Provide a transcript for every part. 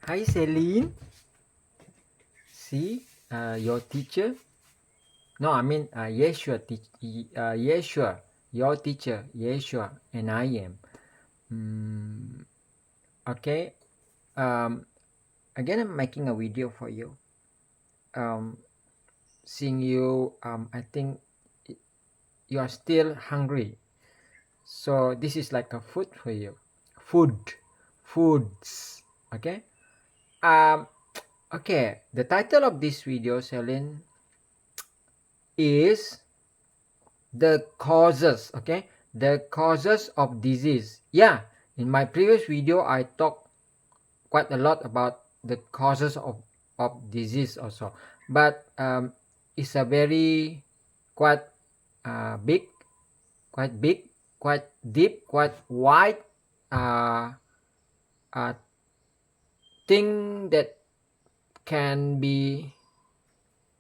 Hi Celine. See, your teacher. No, I mean Yeshua. Yeshua, your teacher, Yeshua, and I am. Okay. Um, Again, I'm making a video for you. Um, Seeing you. I think you are still hungry. So this is like a food for you. Foods. Okay. Um. Okay. The title of this video, Celine, is the causes. Okay, the causes of disease. Yeah, in my previous video I talked quite a lot about the causes of disease also, but it's a very quite big, quite big, quite deep, quite wide uh, uh, thing that can be,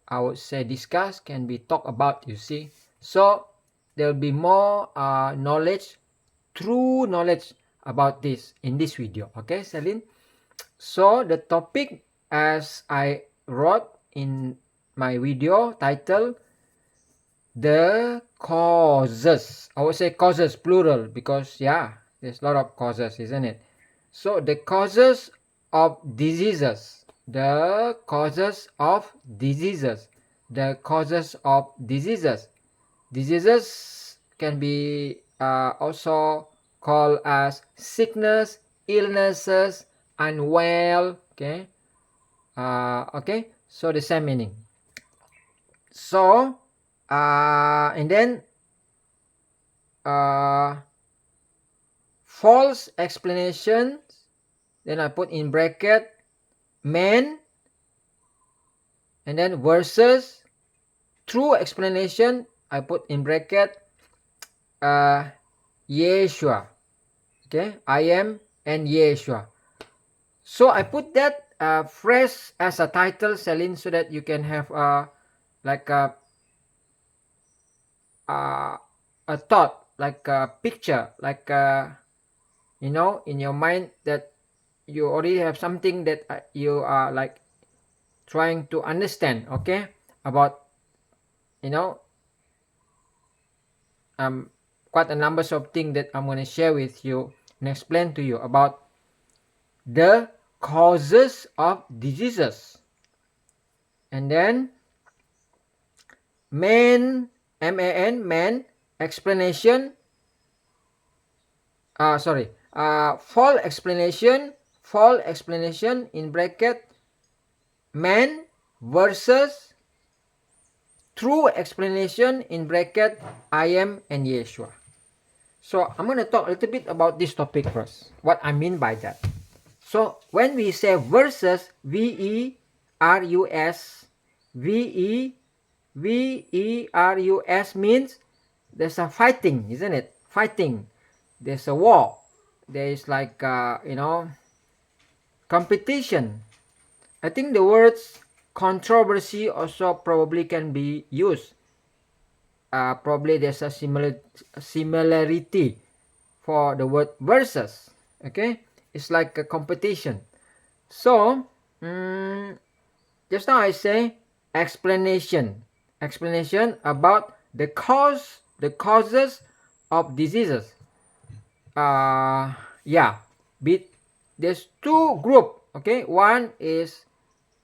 I would say, discussed, can be talked about, you see. So there'll be more knowledge, true knowledge about this in this video. Okay, Celine? So the topic, as I wrote in my video title, the causes. I would say causes plural because yeah, there's a lot of causes, isn't it? So the causes of diseases. The causes of diseases. The causes of diseases. Diseases can be also called as sickness, illnesses, unwell. Okay. Okay. So the same meaning. So and then false explanations. Then I put in bracket man, and then versus true explanation. I put in bracket Yeshua. Okay, I am and Yeshua. So I put that phrase as a title, Celine, so that you can have like a thought, like a picture, like in your mind, that you already have something that you are like trying to understand. Okay, about you know quite a number of things that I'm going to share with you and explain to you about the causes of diseases. And then main, man, main explanation, false explanation in bracket man versus true explanation in bracket I am and Yeshua. So I'm going to talk a little bit about this topic first, what I mean by that. So when we say versus, V-E-R-U-S, V-E-R-U-S means there's a fighting, isn't it? Fighting. There's a war. There is like, competition. I think the words controversy also probably can be used. Probably there's a similarity for the word versus. Okay, it's like a competition. So just now I say explanation about the causes of diseases. Yeah, there's two group. Okay, one is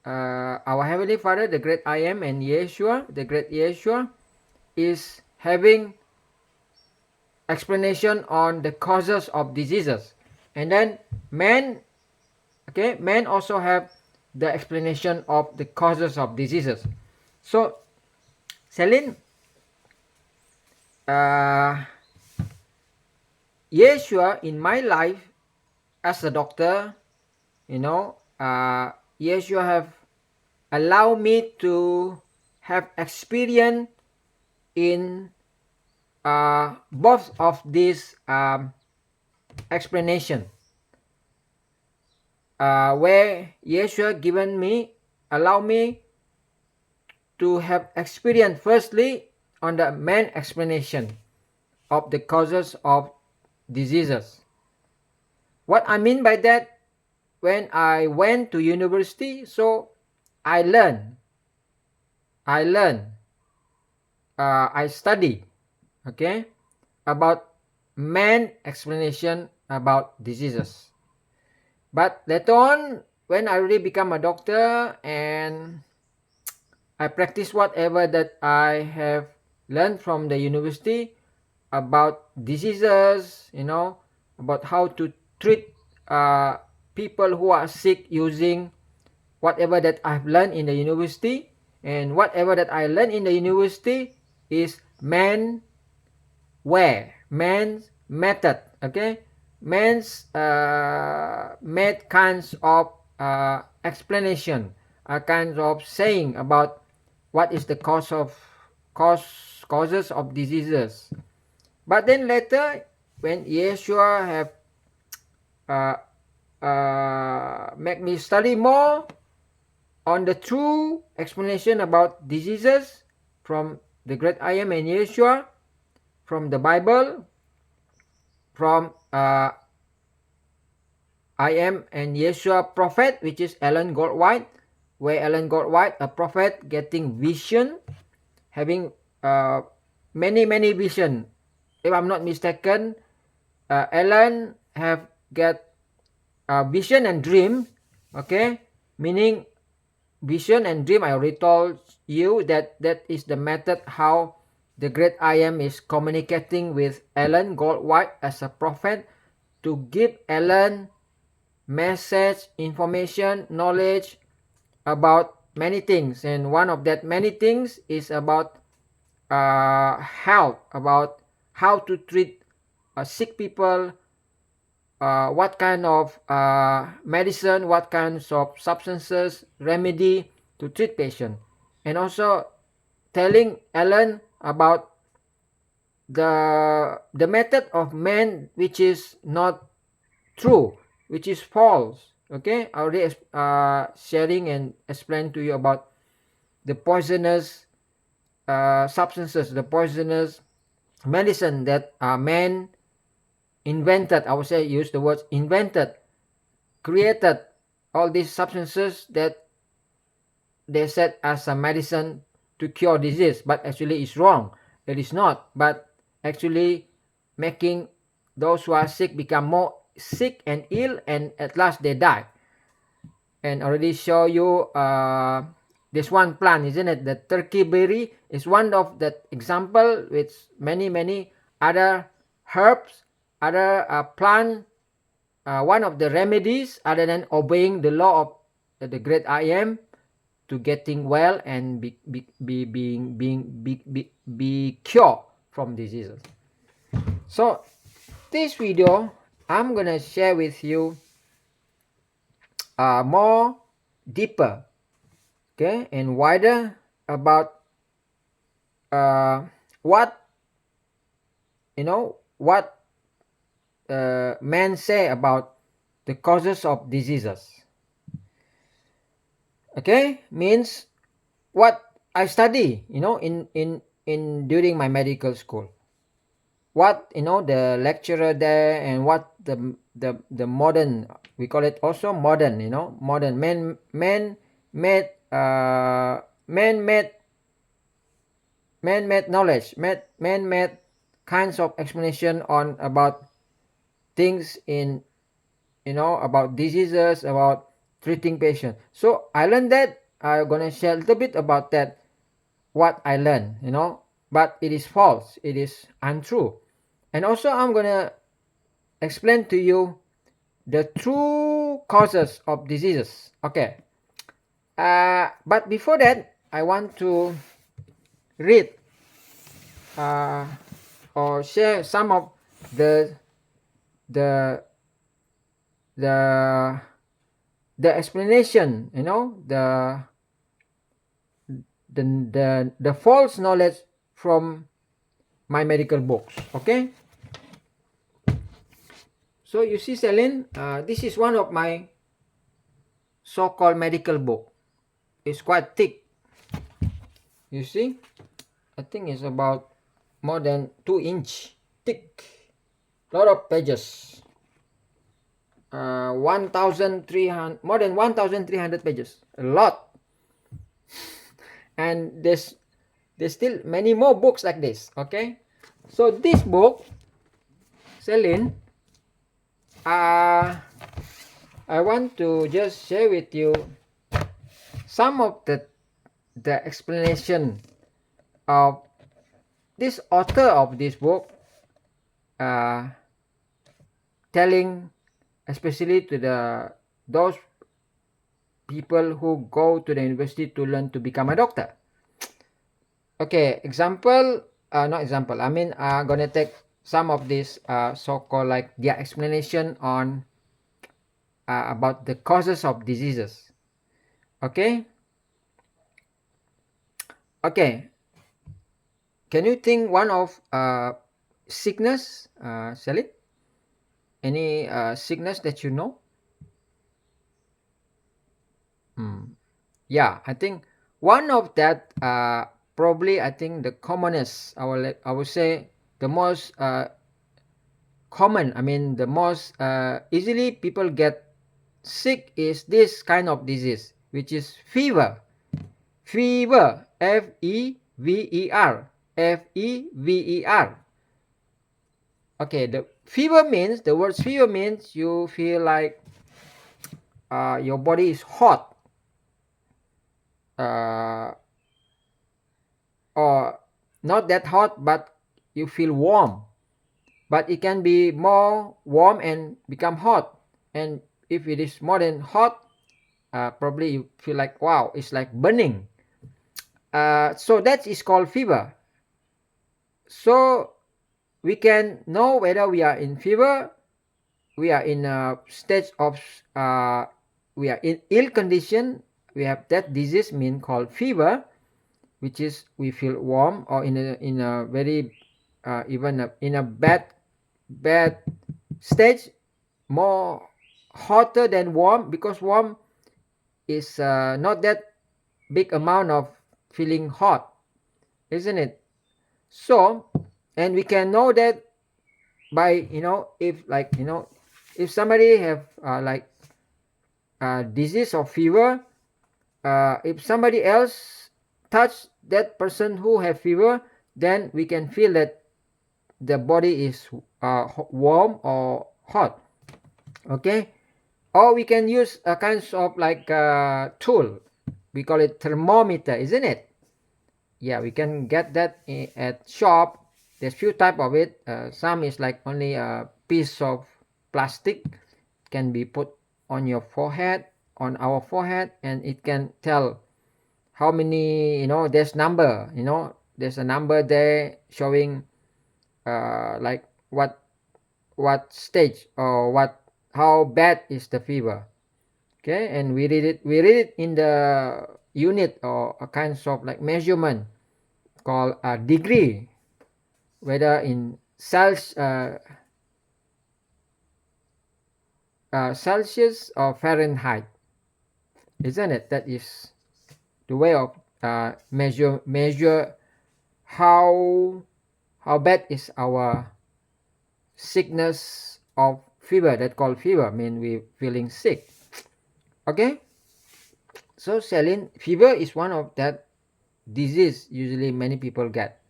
our Heavenly Father, the great I am, and Yeshua, the great Yeshua, is having explanation on the causes of diseases. And then man also have the explanation of the causes of diseases. So Celine, Yeshua in my life as a doctor, Yeshua have allowed me to have experience in both of these explanation, where Yeshua allow me to have experience firstly on the main explanation of the causes of diseases. What I mean by that, when I went to university, so I learned, I learned, I study, okay, about man explanation about diseases. But later on, when I really become a doctor and I practice whatever that I have learned from the university about diseases, you know, about how to treat uh, people who are sick using whatever that I've learned in the university. And whatever that I learned in the university is man's method, okay, man's made kinds of explanation, kinds of saying about what is the causes of diseases. But then later, when Yeshua have uh, make me study more on the true explanation about diseases from the great I am and Yeshua, from the Bible, from I am and Yeshua prophet, which is Ellen Goldwhite, where Ellen Goldwhite, a prophet, getting vision, having many vision. If I'm not mistaken, Ellen have get vision and dream, okay, meaning vision and dream. I already told you that that is the method how the great I am is communicating with Ellen Goldwhite as a prophet to give Ellen message, information, knowledge about many things. And one of that many things is about health, about how to treat sick people, what kind of medicine, what kinds of substances, remedy to treat patient. And also telling Ellen about the method of man which is not true, which is false. Okay, I already sharing and explain to you about the poisonous substances, the poisonous medicine that man invented. I would say use the words invented, created all these substances that they said as a medicine to cure disease, but actually it's wrong. It is not, but actually making those who are sick become more sick and ill, and at last they die. And already show you this one plant, isn't it? The turkey berry is one of that example with many other herbs, other plant, one of the remedies other than obeying the law of the great I am to getting well and be cured from diseases. So this video I'm gonna share with you more deeper, okay, and wider about what what men say about the causes of diseases. Okay, means what I study, in during my medical school. What the lecturer there, and what the modern, we call it also modern, modern man-made man-made knowledge, man-made kinds of explanation on about things in about diseases, about treating patients. So I learned that. I'm gonna share a little bit about that, what I learned, but it is false, it is untrue. And also I'm gonna explain to you the true causes of diseases. Okay, but before that I want to read or share some of the the the the explanation, the false knowledge from my medical books. Okay, so you see, Celine, this is one of my so-called medical book. It's quite thick, you see. I think it's about more than 2 inch thick, lot of pages. 1,300, more than 1,300 pages, a lot. And there's still many more books like this. Okay, so this book, Celine, I want to just share with you some of the explanation of this author of this book, uh, telling especially to those people who go to the university to learn to become a doctor. Okay, example, not example, I mean, gonna take some of this so-called like their explanation on about the causes of diseases. Okay, okay, can you think one of sickness, Celine? Any sickness that you know? Yeah, I think one of that, probably I think the commonest, I will say the most common, I mean the most easily people get sick is this kind of disease, which is fever. Fever, Fever, Fever. Okay, the fever means, the word fever means you feel like your body is hot, uh, or not that hot, but you feel warm. But it can be more warm and become hot. And if it is more than hot, probably you feel like, wow, it's like burning. So that is called fever. So we can know whether we are in fever, we are in a stage of, we are in ill condition, we have that disease mean called fever, which is we feel warm, or in a very even in a bad stage, more hotter than warm, because warm is not that big amount of feeling hot, isn't it? So, and we can know that by, if like, if somebody have like disease or fever, if somebody else touch that person who have fever, then we can feel that the body is warm or hot. Okay, or we can use a kind of like tool, we call it thermometer, isn't it? Yeah, we can get that at shop. There's few type of it. Some is like only a piece of plastic, can be put on your forehead, on our forehead, and it can tell how many, there's number, there's a number there showing like what stage, or how bad is the fever. Okay, and we read it in the unit, or a kind of like measurement called a degree, whether in Celsius or Fahrenheit, isn't it? That is the way of measure how bad is our sickness of fever. That called fever, mean we feeling sick. Okay, so Celine, fever is one of that disease usually many people get.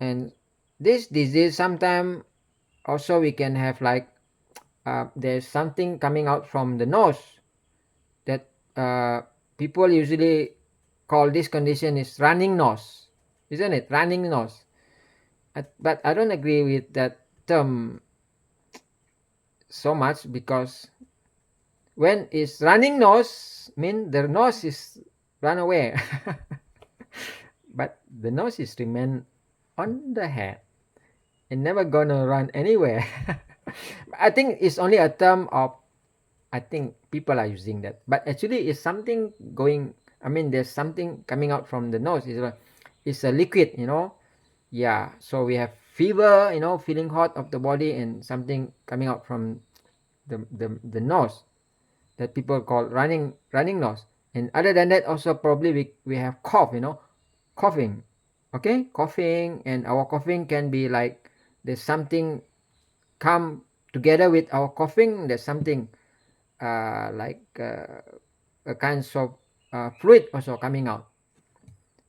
And this disease sometimes also we can have like there's something coming out from the nose, that people usually call this condition is running nose, isn't it? Running nose. But I don't agree with that term so much, because when it's running nose, mean the nose is run away. But the nose is remain on the head and never gonna run anywhere. I think it's only a term of, I think people are using that, but actually it's something going, I mean there's something coming out from the nose. It's a liquid, yeah. So we have fever, feeling hot of the body, and something coming out from the nose, that people call running nose. And other than that, also probably we have cough, coughing. Okay, coughing, and our coughing can be like there's something come together with our coughing, there's something like a kinds of fluid also coming out.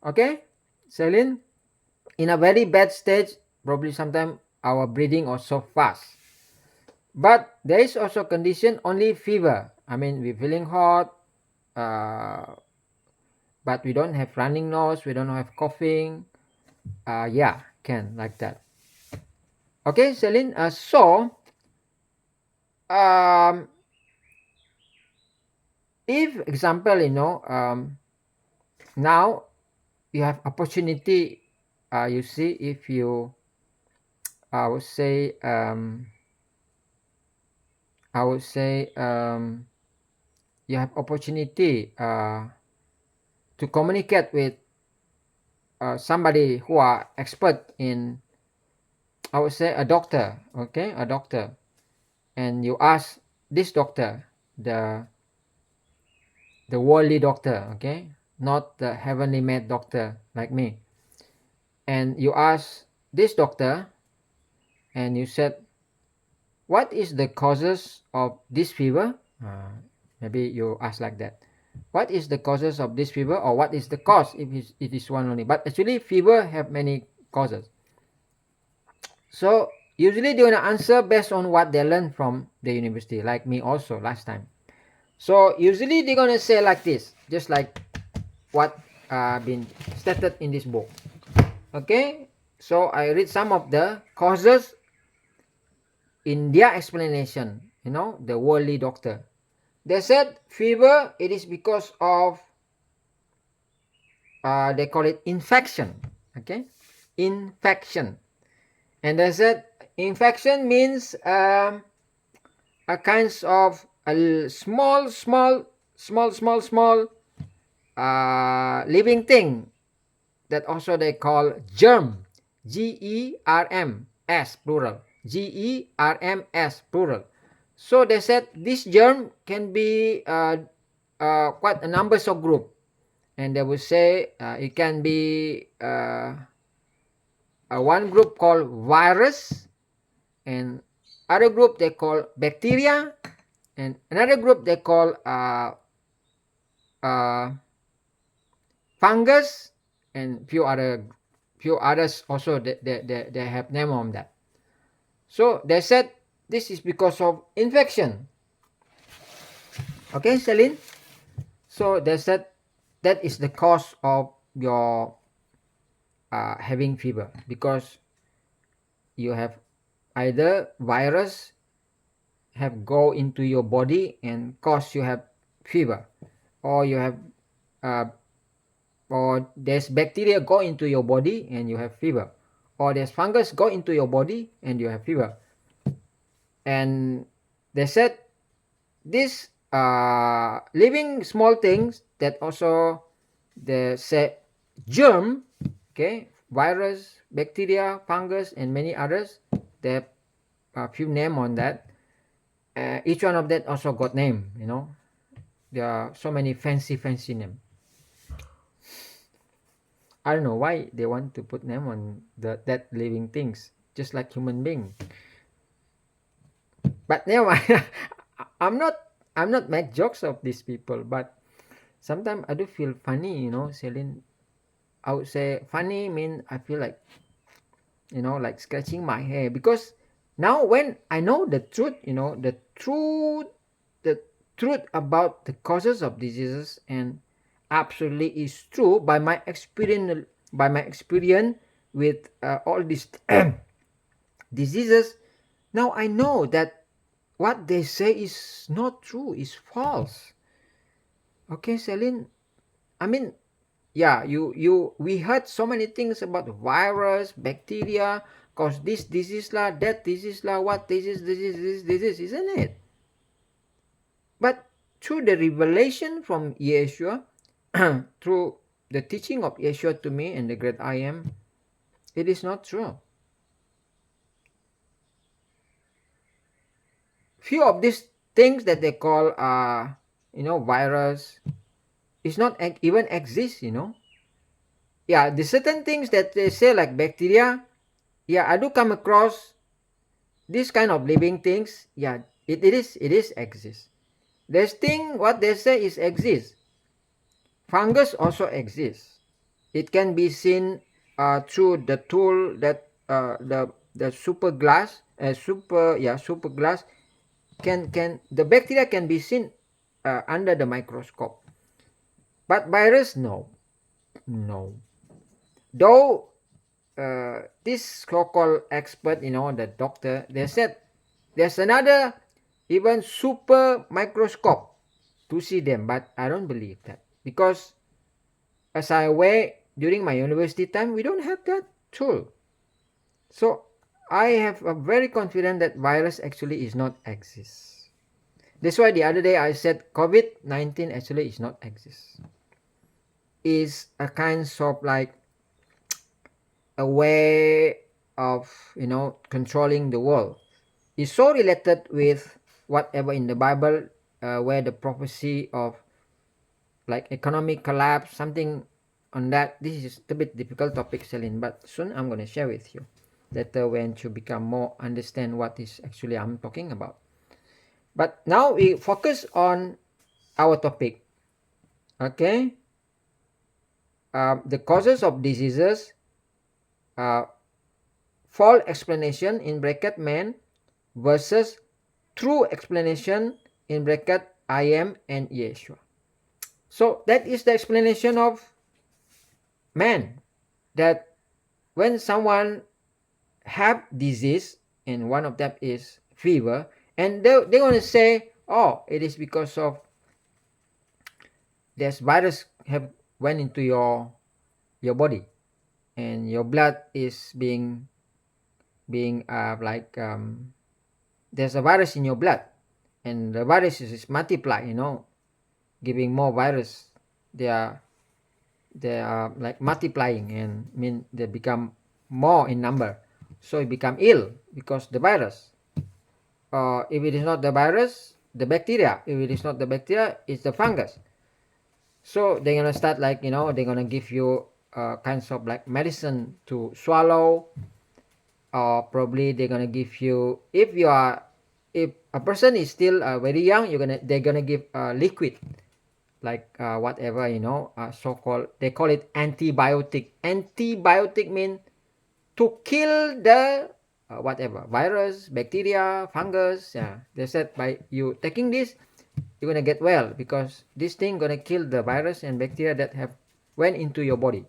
Okay, Celine, in a very bad stage, probably sometimes our breathing also fast. But there is also condition only fever. I mean, we're feeling hot, uh, but we don't have running nose, we don't have coughing. Yeah, can like that. Okay, Celine. Um, if example, now you have opportunity. You see, if you, I would say, I would say, you have opportunity to communicate with somebody who are expert in, I would say, a doctor. Okay, a doctor, and you ask this doctor, the worldly doctor, okay, not the heavenly made doctor like me, and you ask this doctor, and you said, what is the causes of this fever? Maybe you ask like that. What is the causes of this fever, or what is the cause if it is one only? But actually, fever have many causes. So usually they wanna answer based on what they learn from the university, like me also last time. So usually they're gonna say like this, just like what been stated in this book. Okay, so I read some of the causes in their explanation. The worldly doctor. They said fever. It is because of they call it infection. Okay, infection, and they said infection means a kinds of a small living thing that also they call germ. GERMS plural. GERMS plural. So they said this germ can be quite a numbers of group, and they would say it can be one group called virus, and other group they call bacteria, and another group they call uh, fungus, and few others also they have name on that. So they said this is because of infection. Okay, Celine. So they said that is the cause of your having fever, because you have either virus have go into your body and cause you have fever, or you have uh, or there's bacteria go into your body and you have fever, or there's fungus go into your body and you have fever. And they said these living small things that also they say germ, okay, virus, bacteria, fungus, and many others. They have a few name on that. Each one of that also got name. There are so many fancy name. I don't know why they want to put name on that living things, just like human being. But never mind. I'm not make jokes of these people, but sometimes I do feel funny, Celine. I would say funny mean I feel like, like scratching my hair, because now when I know the truth, the truth about the causes of diseases, and absolutely is true by my experience with all these diseases. Now I know that what they say is not true, is false. Okay, Celine. I mean, yeah, we heard so many things about virus, bacteria, cause this disease lah, that disease lah, what disease, isn't it? But through the revelation from Yeshua, through the teaching of Yeshua to me and the great I am, it is not true. Few of these things that they call virus is not even exist. Yeah, the certain things that they say like bacteria, yeah, I do come across this kind of living things, yeah, it is exist. This thing what they say is exist. Fungus also exists. It can be seen through the tool that the super glass, super glass can the bacteria can be seen under the microscope. But virus, no, no. Though this so-called expert, the doctor, they said there's another even super microscope to see them, but I don't believe that because as I aware during my university time, we don't have that tool. So I have a very confident that virus actually is not exist. That's why the other day I said COVID-19 actually is not exist. Is a kind of like a way of controlling the world. Is so related with whatever in the Bible, where the prophecy of like economic collapse, something on that. This is a bit difficult topic, Celine, but soon I'm going to share with you later when you become more understand what is actually I'm talking about. But now we focus on our topic. Okay, the causes of diseases, uh, false explanation in bracket man versus true explanation in bracket I am and Yeshua. So that is the explanation of man, that when someone have disease and one of them is fever, and they're going to say, oh, it is because of this virus have went into your body and your blood is being like there's a virus in your blood and the virus is multiply, giving more virus. They are like multiplying and mean they become more in number, so it become ill because the virus. If it is not the virus, the bacteria. If it is not the bacteria, it's the fungus. So they're gonna start like they're gonna give you kinds of like medicine to swallow, or probably they're gonna give you, if a person is still very young, they're gonna give liquid like whatever, so-called, they call it antibiotic. Antibiotic mean to kill the whatever virus, bacteria, fungus. Yeah, they said by you taking this, you're gonna get well because this thing gonna kill the virus and bacteria that have went into your body.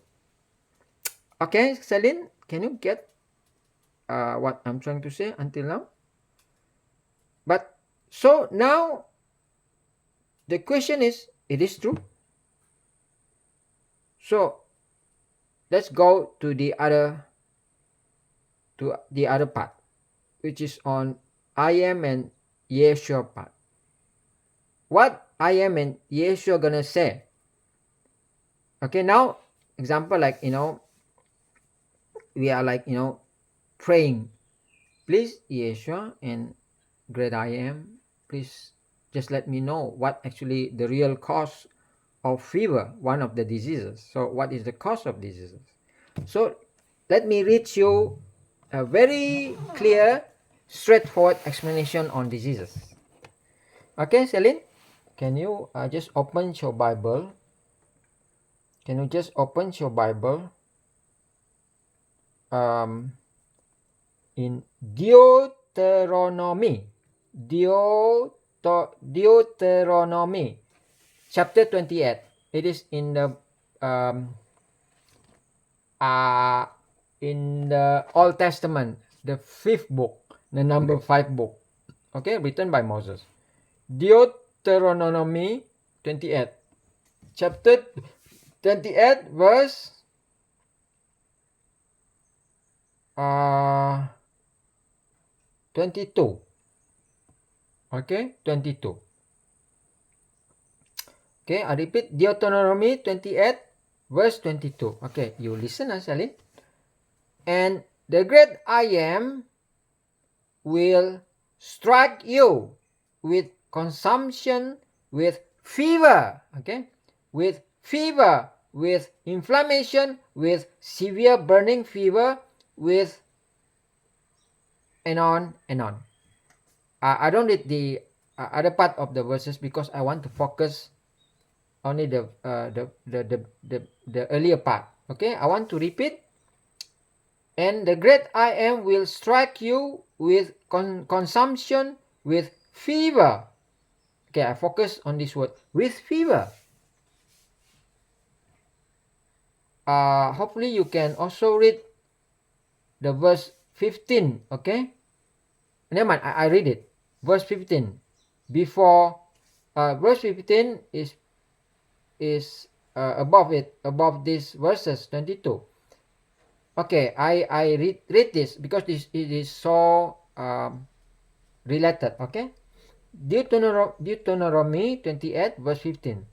Okay, Celine, can you get what I'm trying to say until now? But so now the question is, it is true. So let's go to the other part, which is on I am and Yeshua part. What I am and Yeshua gonna say? Okay, now example like we are like praying, please Yeshua and great I am, please just let me know what actually the real cause of fever, one of the diseases. So what is the cause of diseases? So let me read you a very clear, straightforward explanation on diseases. Okay, Celine, can you just open your Bible? Can you just open your Bible in Deuteronomy, Deuteronomy, chapter 28. It is in the um, Old Testament, the 5th book, the number 5 book. Okay, written by Moses. Deuteronomy 28, chapter 28, verse 22. Okay, 22. Okay, I repeat, Deuteronomy 28, verse 22. Okay, you listen, Celine. And the great I am will strike you with consumption, with fever, okay, with fever, with inflammation, with severe burning fever, with and on and on. I don't read the other part of the verses because I want to focus only the earlier part. Okay, I want to repeat. And the great I am will strike you with consumption, with fever. Okay, I focus on this word, with fever. Hopefully you can also read the verse 15. Okay, never mind, I read it. Verse 15. Before verse 15 is above it, above this verses 22. Okay, I read this because it is so related. Okay, Deuteronomy 28 verse 15.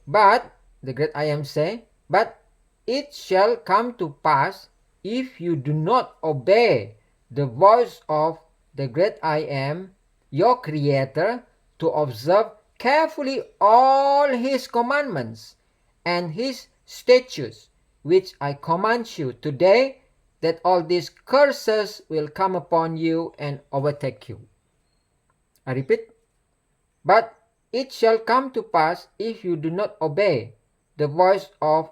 But the great I am say, but it shall come to pass, if you do not obey the voice of the great I am, your creator, to observe carefully all his commandments and his statutes, which I command you today, that all these curses will come upon you and overtake you. I repeat, but it shall come to pass, if you do not obey the voice of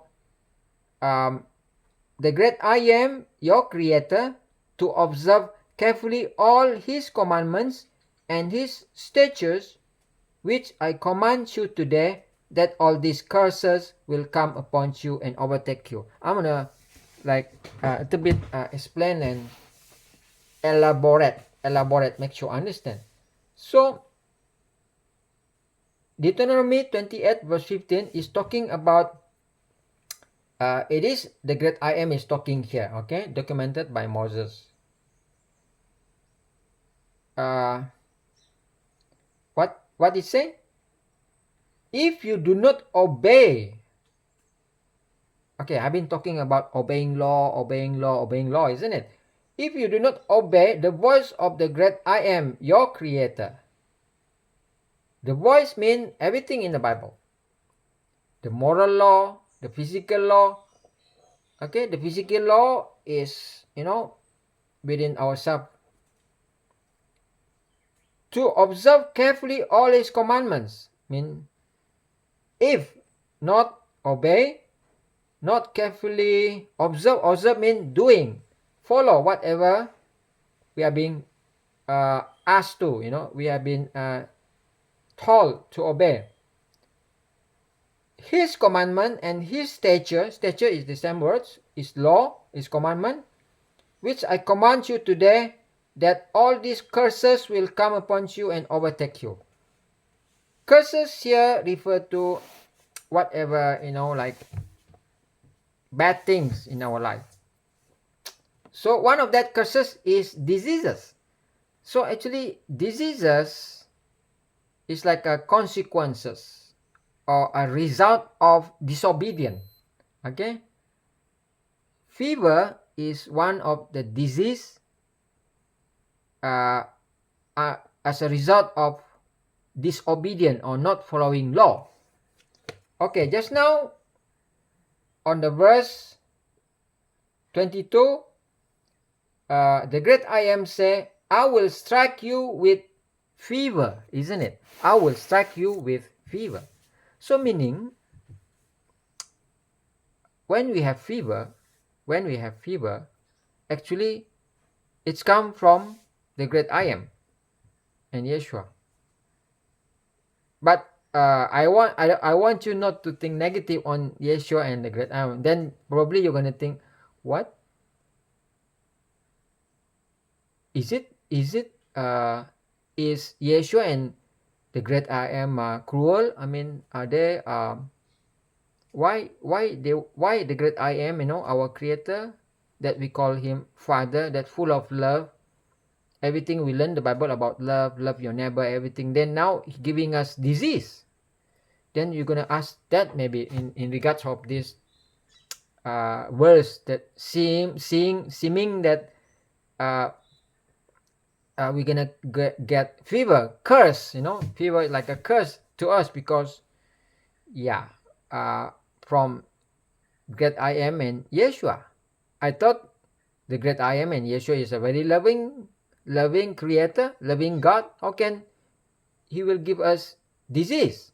the great I am, your creator, to observe carefully all his commandments and his statutes, which I command you today, that all these curses will come upon you and overtake you. I'm gonna a little bit explain and elaborate, make sure I understand. So Deuteronomy 28 verse 15 is talking about, it is the great I am is talking here, okay, documented by Moses. What it say? If you do not obey, okay, I've been talking about obeying law, isn't it? If you do not obey the voice of the great I am, your creator. The voice means everything in the Bible. The moral law, the physical law. Okay, the physical law is, within ourselves. To observe carefully all his commandments. Mean, if not obey, not carefully observe mean doing, follow whatever we are being asked to, we have been told to obey. His commandment and his statute is the same words, is law, is commandment, which I command you today, that all these curses will come upon you and overtake you. Curses here refer to whatever, like bad things in our life. So one of that curses is diseases. So actually diseases is like a consequences or a result of disobedience. Okay, fever is one of the disease as a result of disobedience or not following law. Okay, just now on the verse 22, the great I am say, I will strike you with fever, isn't it? I will strike you with fever. So meaning, when we have fever, actually it's come from the great I am and Yeshua. But I want you not to think negative on Yeshua and the great I am. Then probably you're gonna think, what? Is Yeshua and the great I am cruel? I mean, are they why the great I am, our creator, that we call him Father, that full of love, everything we learn the Bible about love your neighbor, everything, then now he giving us disease. Then you're gonna ask that maybe in regards of this verse, that seeming that we're gonna get fever, curse, fever like a curse to us, because from great I am and Yeshua. I thought the great I am and Yeshua is a very loving creator, loving God, how can he will give us disease?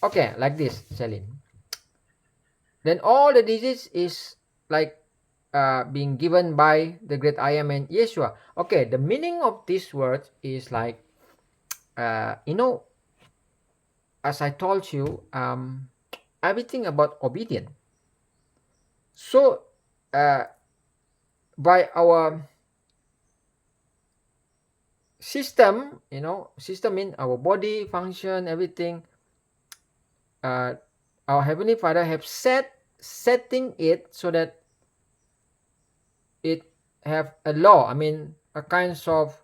Okay, like this, Celine. Then all the disease is like being given by the great I am and Yeshua. Okay, the meaning of this word is like, you know, as I told you, everything about obedience. So, by our system, system in our body function, everything, our Heavenly Father have setting it so that it have a law. I mean, a kinds of,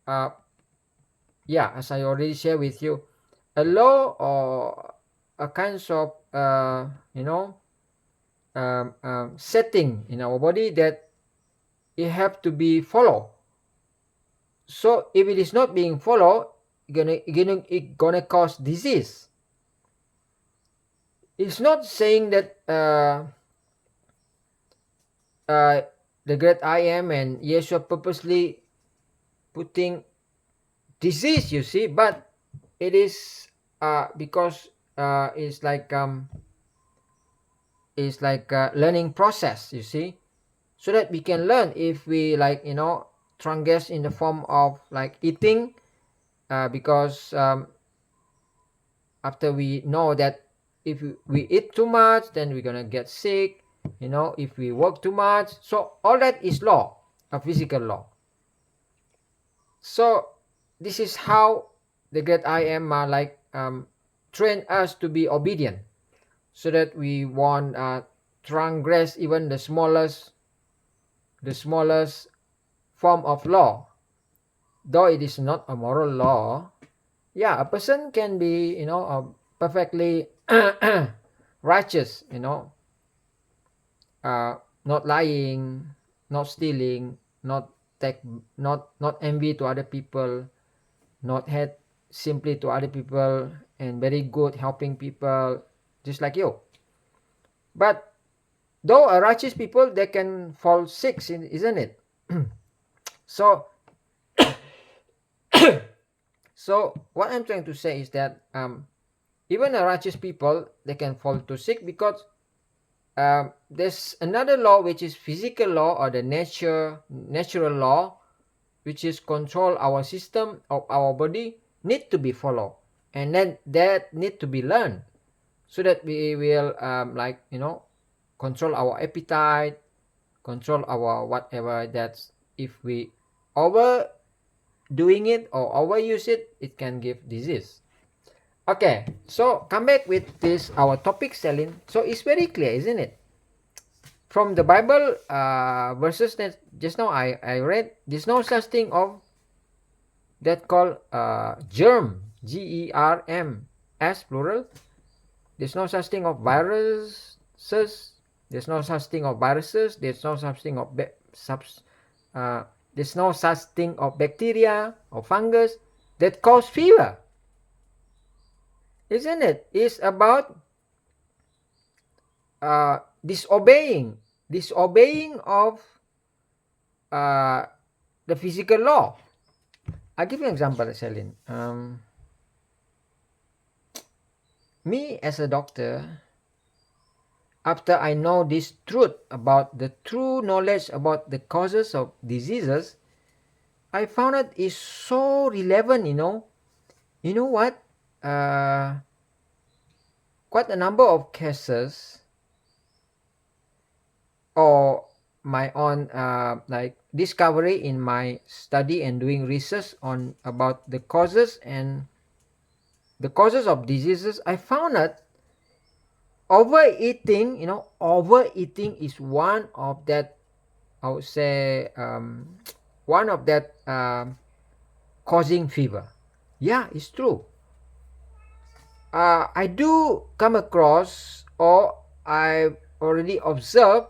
as I already shared with you, a law or a kinds of, setting in our body that it have to be followed. So if it is not being followed, it gonna cause disease. It's not saying that the great I am and Yeshua purposely putting disease, you see, but it is because it's like a learning process, you see, so that we can learn. If we like, transgress in the form of like eating, because after we know that if we eat too much, then we're gonna get sick, if we work too much. So all that is law, a physical law. So this is how the great I am train us to be obedient, so that we won't transgress even the smallest form of law, though it is not a moral law. Yeah, a person can be, perfectly righteous, not lying, not stealing, not take, not envy to other people, not hate simply to other people, and very good helping people, just like you. But though a righteous people, they can fall sick, isn't it? So so what I'm trying to say is that even a righteous people, they can fall to sick, because there's another law, which is physical law, or the natural law, which is control our system of our body, need to be followed, and then that need to be learned, so that we will control our appetite, control our whatever. That's if we overdoing it or overuse it, it can give disease. Okay, so come back with this our topic, Celine. So it's very clear, isn't it? From the Bible verses that just now I read, there's no such thing of that called germ, GERMS plural. There's no such thing of viruses. There's no such thing of viruses. There's no such thing of there's no such thing of bacteria or fungus that cause fever, isn't it? It's about disobeying of the physical law. I'll give you an example, Celine. Me as a doctor, after I know this truth about the true knowledge about the causes of diseases, I found it is so relevant, You know what? Quite a number of cases, or my own discovery in my study and doing research on about the causes of diseases, I found that overeating is one of that, I would say, one of that causing fever. Yeah, it's true. I do come across, or I already observed,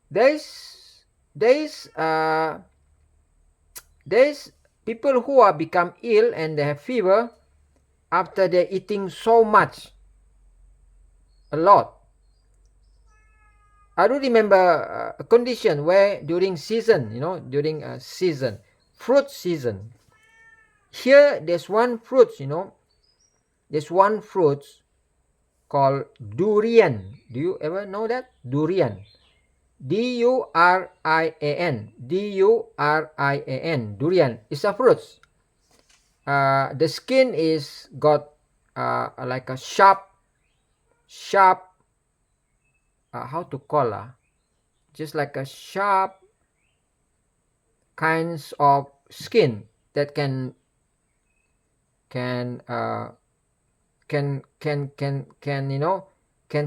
there's people who are become ill and they have fever after they're eating so much, a lot. I do remember a condition where during season, during a season, fruit season. Here, there's one fruit, there's one fruit called durian. Do you ever know that? Durian. Durian. Durian. Durian is a fruit. The skin is got like a sharp, how to call just like a sharp kinds of skin that can uh, can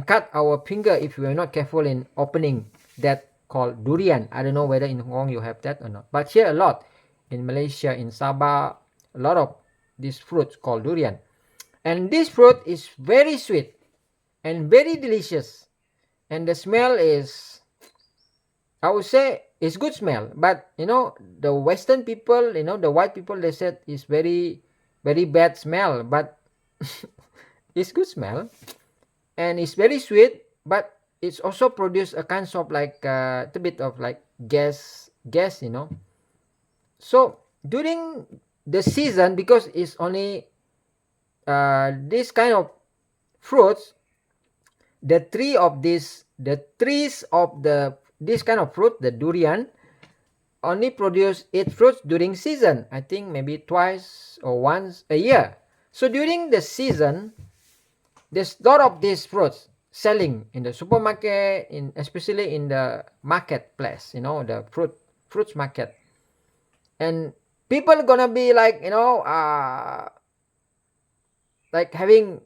cut our finger if we are not careful in opening that called durian. I don't know whether in Hong Kong you have that or not, but here a lot in Malaysia, in Sabah, a lot of this fruit called durian. And this fruit is very sweet and very delicious, and the smell is, I would say, it's good smell. But the Western people, the white people, they said it's very very bad smell, but it's good smell, and it's very sweet, but it's also produce a kind of like a bit of like gas. So during the season, because it's only this kind of fruits, the trees of this kind of fruit, the durian, only produce its fruits during season. I think maybe twice or once a year. So during the season, there's a lot of these fruits selling in the supermarket, especially in the marketplace, the fruits market. And people gonna be like, like having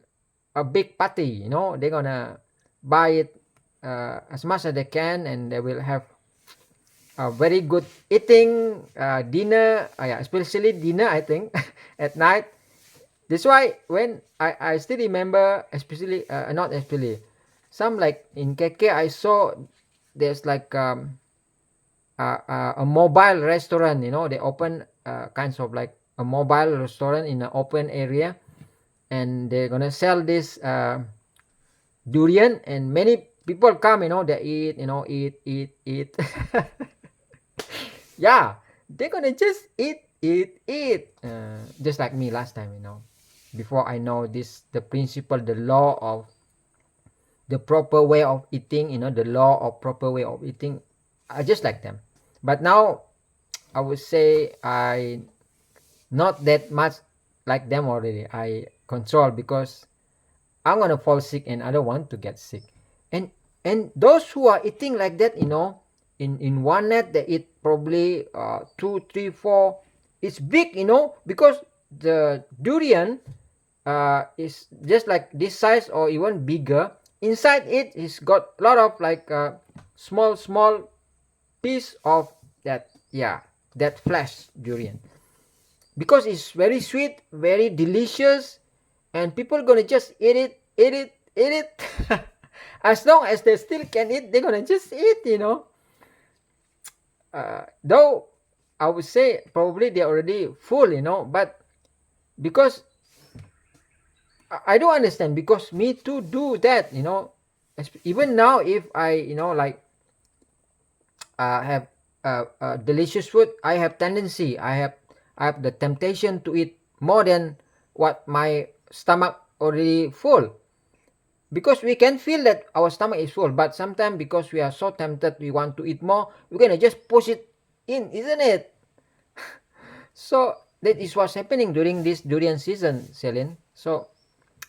a big party, they're gonna buy it as much as they can, and they will have a very good eating dinner, yeah, especially dinner, I think, at night. That's why when I still remember, especially not especially, some like in KK, I saw there's like a mobile restaurant. They open kinds of like a mobile restaurant in an open area, and they're gonna sell this durian, and many people come. They eat. Yeah, they're gonna just eat. Just like me last time. Before I know this, the principle, the law of the proper way of eating, the law of proper way of eating, I just like them. But now I would say I not that much like them already. I control because I'm gonna fall sick and I don't want to get sick. And those who are eating like that, in one net they eat probably 2, 3, 4. It's big, because the durian is just like this size or even bigger. Inside it is got a lot of like small piece of that, yeah, that flesh durian, because it's very sweet, very delicious, and people gonna just eat it. As long as they still can eat, they're gonna just eat. Though I would say probably they're already full, but because I don't understand, because me too do that. Even now, if I like have delicious food, I have tendency, I have the temptation to eat more than what my stomach already full, because we can feel that our stomach is full, but sometimes because we are so tempted, we want to eat more, we're gonna just push it in, isn't it? So that is what's happening during this durian season, Celine. So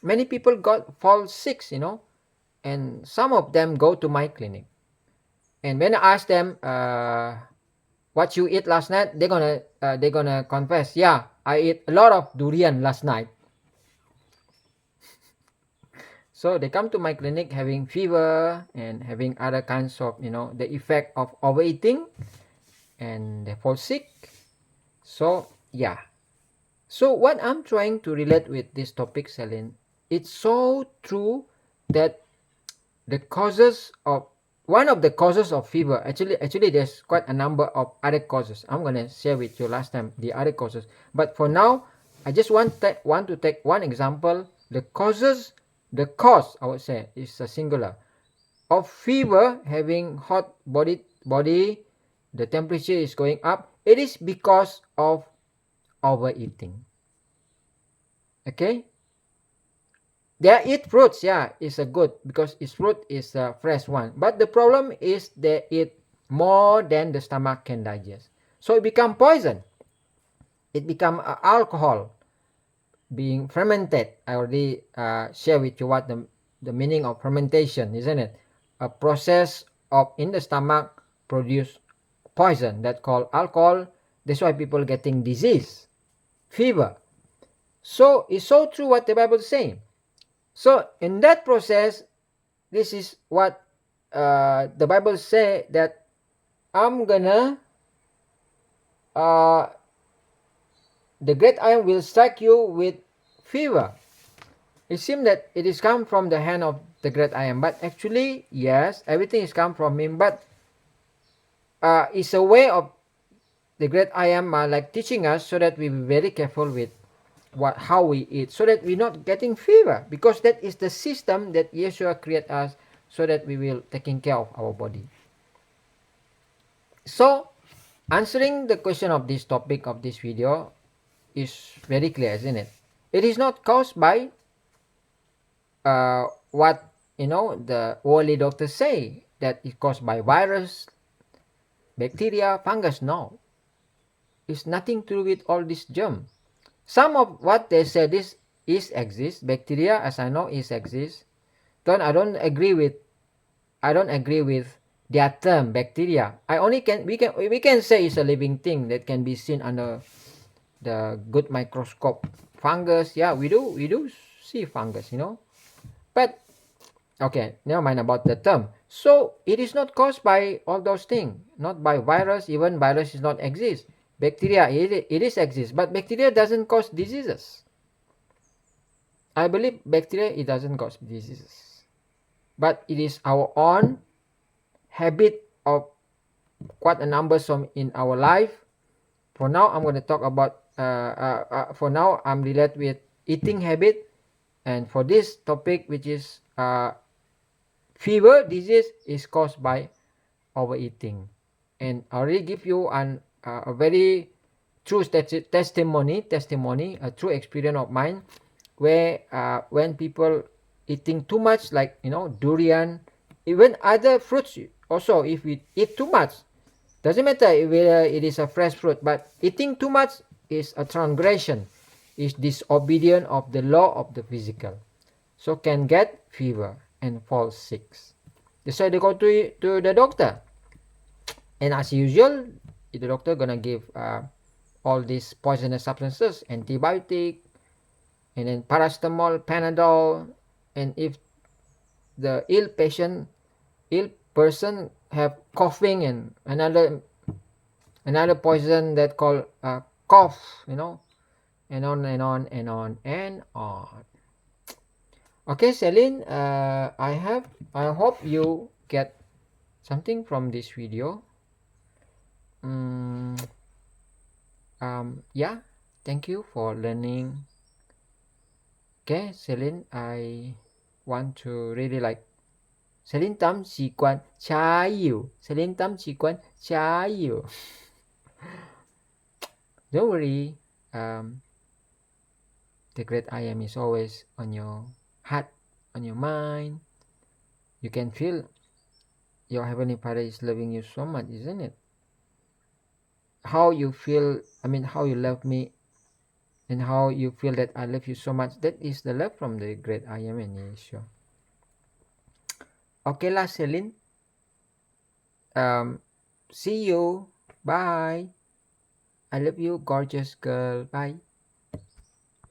many people fall sick, and some of them go to my clinic, and when I ask them what you eat last night, they're gonna confess, yeah, I ate a lot of durian last night. So they come to my clinic having fever and having other kinds of, the effect of overeating, and they fall sick. So yeah. So what I'm trying to relate with this topic, Celine, it's so true that the causes of one of the causes of fever, actually there's quite a number of other causes. I'm gonna share with you last time the other causes, but for now I just want to take one example. The cause, I would say, is a singular. of fever, having hot body, the temperature is going up, it is because of overeating. Okay, they eat fruits, yeah, it's a good because its fruit is a fresh one, but the problem is they eat more than the stomach can digest, so it become poison. It become alcohol being fermented. I already share with you what the meaning of fermentation, isn't it? A process of in the stomach produce poison that called alcohol. That's why people getting disease, fever. So it's so true what the Bible is saying. So in that process, this is what the Bible say that I'm gonna uh, the great iron will strike you with fever. It seems that it is come from the hand of the great I am, but actually, yes, everything is come from him. But it's a way of the great I am like teaching us so that we be very careful with how we eat, so that we're not getting fever, because that is the system that Yeshua create us, so that we will taking care of our body. So, answering the question of this topic of this video is very clear, isn't it? It is not caused by what the worldly doctors say that it's caused by virus, bacteria, fungus. No, it's nothing to do with all this germ. Some of what they say this is exist. Bacteria, as I know, is exist. I don't agree with their term bacteria. We can say it's a living thing that can be seen under the good microscope. Fungus, yeah, we do see fungus, but okay, never mind about the term. So it is not caused by all those things, not by virus. Even virus is not exist. Bacteria, it is exist, but bacteria doesn't cause diseases. I believe bacteria, it doesn't cause diseases, but it is our own habit of quite a number some in our life. For now, I'm going to talk about. For now, I'm related with eating habit, and for this topic, which is fever disease, is caused by overeating. And I already give you a very true testimony, a true experience of mine, where when people eating too much, like durian, even other fruits also, if we eat too much, doesn't matter whether it is a fresh fruit, but eating too much is a transgression, is disobedience of the law of the physical, so can get fever and fall sick. That's why they go to the doctor. And as usual, the doctor gonna give all these poisonous substances, antibiotic, and then paracetamol, Panadol, and if the ill person have coughing and another poison that called cough, and on and on and on and on. Okay, Celine, I hope you get something from this video. Mm, yeah, thank you for learning. Okay, Celine, I want to really like Celine Tâm chỉ quan trái yêu. Celine Tâm chỉ quan trái yêu. Don't worry, the great I am is always on your heart, on your mind. You can feel your Heavenly Father is loving you so much, isn't it? How you feel, how you love me, and how you feel that I love you so much, that is the love from the great I am and Yeshua. Okay lah, Celine. See you. Bye. I love you, gorgeous girl. Bye.